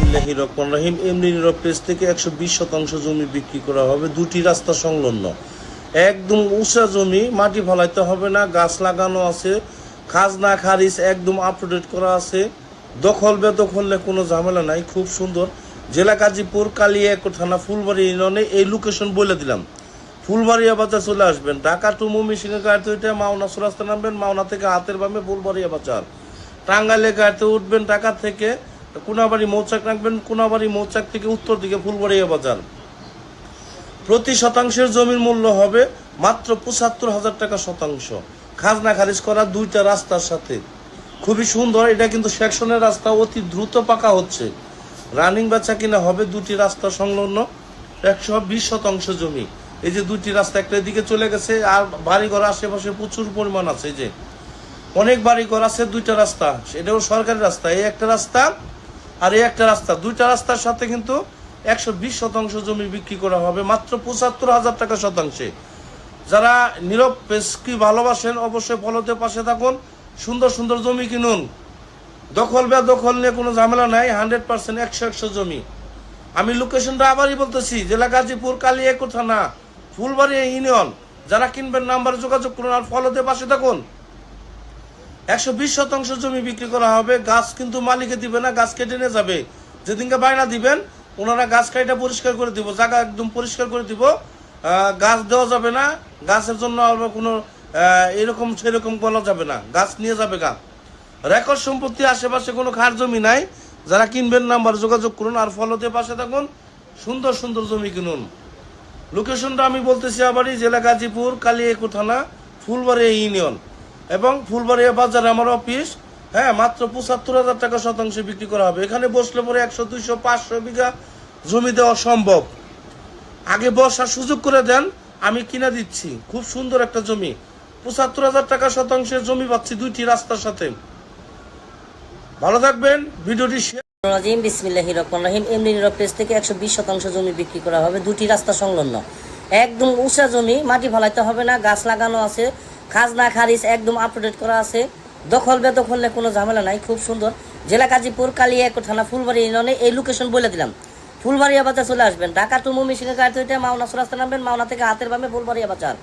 বিসমিল্লাহির রহমানির রহিম। এমনি নীরব প্লেস থেকে 120 শতাংশ জমি বিক্রি করা হবে, দুটি রাস্তা সংলগ্ন, একদম উঁচা জমি, মাটি ফলাইতে হবে না, গাছ লাগানো আছে, খাজনা খারিজ একদম আপ টু ডেট করা আছে, দখল বেদখলে কোনো ঝামেলা নাই, খুব সুন্দর। জেলা গাজীপুর, কালিয়াকৈর থানা, ফুলবাড়ি ইউনিয়নে। এই লোকেশন বলে দিলাম, ফুলবাড়িয়া বাজার চলে আসবেন, ঢাকা টু ময়মনসিংহের গাড়িতে উঠে মাওনা রাস্তা নামবেন, মাওনা থেকে হাতের বামে ফুলবাড়িয়া বাজার। টাঙ্গাইলের গাড়িতে উঠবেন, ঢাকা থেকে কোনাবাড়ি মৌচাক রাখবেন, কোনাবাড়ি মৌচাক থেকে উত্তর দিকে ফুলবাড়িয়া বাজার। প্রতি শতাংশের জমির মূল্য হবে মাত্র ৭৫,০০০ টাকা শতাংশ, খাজনা খারিজ করা দুইটা রাস্তার সাথে। খুবই সুন্দর, এটা কিন্তু সেকশনের রাস্তা, অতি দ্রুত পাকা হচ্ছে। রানিং বেচা কিনা হবে দুটি রাস্তা সংলগ্ন, 120 শতাংশ জমি। এই যে দুটি রাস্তা, একটা দিকে চলে গেছে, আর বাড়িঘর আশেপাশে প্রচুর পরিমাণ আছে, এই যে অনেক বাড়িঘর আছে। দুইটা রাস্তা, এটাও সরকারি রাস্তা, এই একটা রাস্তা আর এই একটা রাস্তা, দুইটা রাস্তার সাথে কিন্তু 120 শতাংশ জমি বিক্রি করা হবে মাত্র ৭৫,০০০ টাকা শতাংশে। যারা নীরব পেশকি ভালোবাসেন অবশ্যই ফলোতে পাশে থাকুন, সুন্দর সুন্দর জমি কিনুন। দখল বেদখল নিয়ে কোনো ঝামেলা নাই, 100% 100 জমি। আমি লোকেশনটা আবারই বলতেছি, জেলা গাজীপুর, কালিয়াকৈর থানা, ফুলবাড়ি ইউনিয়ন। যারা কিনবেন নাম্বারে যোগাযোগ করুন আর ফলোতে পাশে থাকুন। 120 শতাংশ জমি বিক্রি করা হবে, গাছ কিন্তু মালিকে দিবে না, গাছ কেটে নিয়ে যাবে। যেদিনকে বায়না দিবেন ওনারা গাছ কাটা পরিষ্কার করে দিব, জায়গা একদম পরিষ্কার করে দিব, গাছ দেওয়া যাবে না, গাছের জন্য কোনো এরকম সেরকম বলা যাবে না, গাছ নিয়ে যাবে গা। রেকর্ড সম্পত্তি আশেপাশে কোনো খার জমি নাই। যারা কিনবেন নাম্বার যোগাযোগ করুন আর ফলোতে পাশে থাকুন, সুন্দর সুন্দর জমি কিনুন। লোকেশনটা আমি বলতেছি আবারই, জেলা গাজীপুর, কালিয়াকৈর থানা, ফুলবাড়ি ইউনিয়ন এবং ফুলবাড়িয়া বাজারে আমার অফিস। হ্যাঁ, মাত্র ৭৫,০০০ টাকা শতাংশে বিক্রি করা হবে। এখানে বসলে পরে 100, 200, 500 বিঘা জমি দেওয়া সম্ভব। আগে বসার সুযোগ করে দেন, আমি কিনা দিচ্ছি। খুব সুন্দর একটা জমি, ৭৫,০০০ টাকা শতাংশের জমি পাচ্ছি দুইটি রাস্তার সাথে। ভালো থাকবেন, ভিডিওটি রাজিম বিসমিল্লাহির রহমানির রহিম। এমনি নীরব প্লেস থেকে 120 শতাংশ জমি বিক্রি করা হবে, দুটি রাস্তা সংলগ্ন, একদম উঁচা জমি, মাটি ফলাইতে হবে না, গাছ লাগানো আছে, খাজনা খারিজ একদম আপ টু ডেট করা আছে, দখল বেদখলে কোনো ঝামেলা নাই, খুব সুন্দর। জেলা গাজীপুর, কালিয়াকৈর থানা, ফুলবাড়ি ইউনিয়নে। এই লোকেশন বলে দিলাম, ফুলবাড়িয়া বাজার চলে আসবেন, ঢাকা টু ময়মনসিংহের গাড়িতে উঠে মাওনা রাস্তা নামবেন, মাওনা থেকে হাতের বামে ফুলবাড়িয়া বাজার।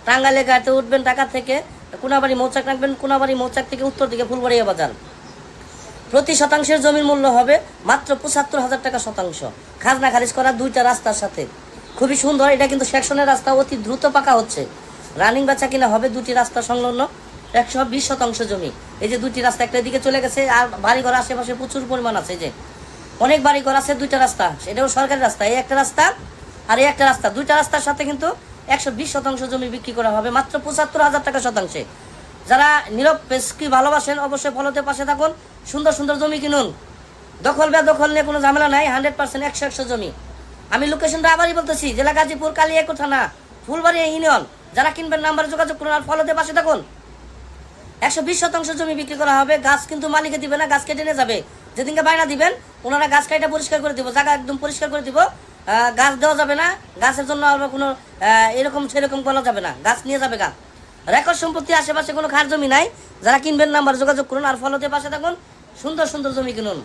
টাঙ্গাইলের গাড়িতে উঠবেন, ঢাকা থেকে কোনাবাড়ি মৌচাক রাখবেন, কোনাবাড়ি মৌচাক থেকে উত্তর দিকে ফুলবাড়িয়া বাজার। প্রতি শতাংশের জমির মূল্য হবে মাত্র ৭৫,০০০ টাকা শতাংশ, খাজনা খারিজ করা দুইটা রাস্তার সাথে। খুবই সুন্দর, এটা কিন্তু সেকশনের রাস্তা, অতি দ্রুত পাকা হচ্ছে। রানিং বেচা কিনা হবে দুটি রাস্তা সংলগ্ন, 120 শতাংশ জমি। এই যে দুটি রাস্তা, একটা দিকে চলে গেছে, আর বাড়িঘর আশেপাশে প্রচুর পরিমাণ আছে, এই যে অনেক বাড়িঘর আছে। দুইটা রাস্তা, এটাও সরকারি রাস্তা, এই একটা রাস্তা আর এই একটা রাস্তা, দুইটা রাস্তার সাথে কিন্তু 120 শতাংশ জমি বিক্রি করা হবে মাত্র ৭৫,০০০ টাকা শতাংশে। যারা নীরব পেশকি ভালোবাসেন অবশ্যই ফলোতে পাশে থাকুন, সুন্দর সুন্দর জমি কিনুন। দখল বেদখল নিয়ে কোনো ঝামেলা নাই, 100% 100 জমি। আমি লোকেশনটা আবারই বলতেছি, জেলা গাজীপুর, কালিয়াকৈর থানা, ফুলবাড়ি ইউনিয়ন। যারা কিনবেন নাম্বারে যোগাযোগ করুন আর ফলোতে পাশে থাকুন। 120 শতাংশ জমি বিক্রি করা হবে, গাছ কিন্তু মালিকে দিবে না, গাছ কেটে নিয়ে যাবে। যেদিনকে বায়না দিবেন ওনারা গাছ কাটা পরিষ্কার করে দিব, জায়গা একদম পরিষ্কার করে দিব, গাছ দেওয়া যাবে না, গাছের জন্য কোনো এরকম সেরকম বলা যাবে না, গাছ নিয়ে যাবে গা। রেকর্ড সম্পত্তি আশেপাশে কোনো খার জমি নাই। যারা কিনবেন নাম্বার যোগাযোগ করুন আর ফলোতে পাশে থাকুন, সুন্দর সুন্দর জমি কিনুন।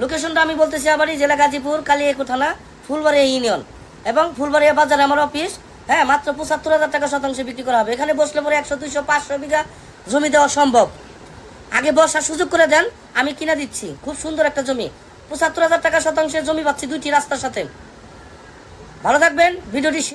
লোকেশনটা আমি বলতেছি আবারই, জেলা গাজীপুর, কালিয়াকৈর থানা, ফুলবাড়ি ইউনিয়ন এবং ফুলবাড়িয়া বাজারে আমার অফিস। হ্যাঁ, মাত্র ৭৫,০০০ টাকা শতাংশে বিক্রি করা হবে। এখানে বসলে পরে 100, 200, 500 বিঘা জমি দেওয়া সম্ভব। আগে বসার সুযোগ করে দেন, আমি কিনা দিচ্ছি। খুব সুন্দর একটা জমি, ৭৫,০০০ টাকা শতাংশের জমি পাচ্ছি দুইটি রাস্তার সাথে। ভালো থাকবেন, ভিডিওটি শেয়ার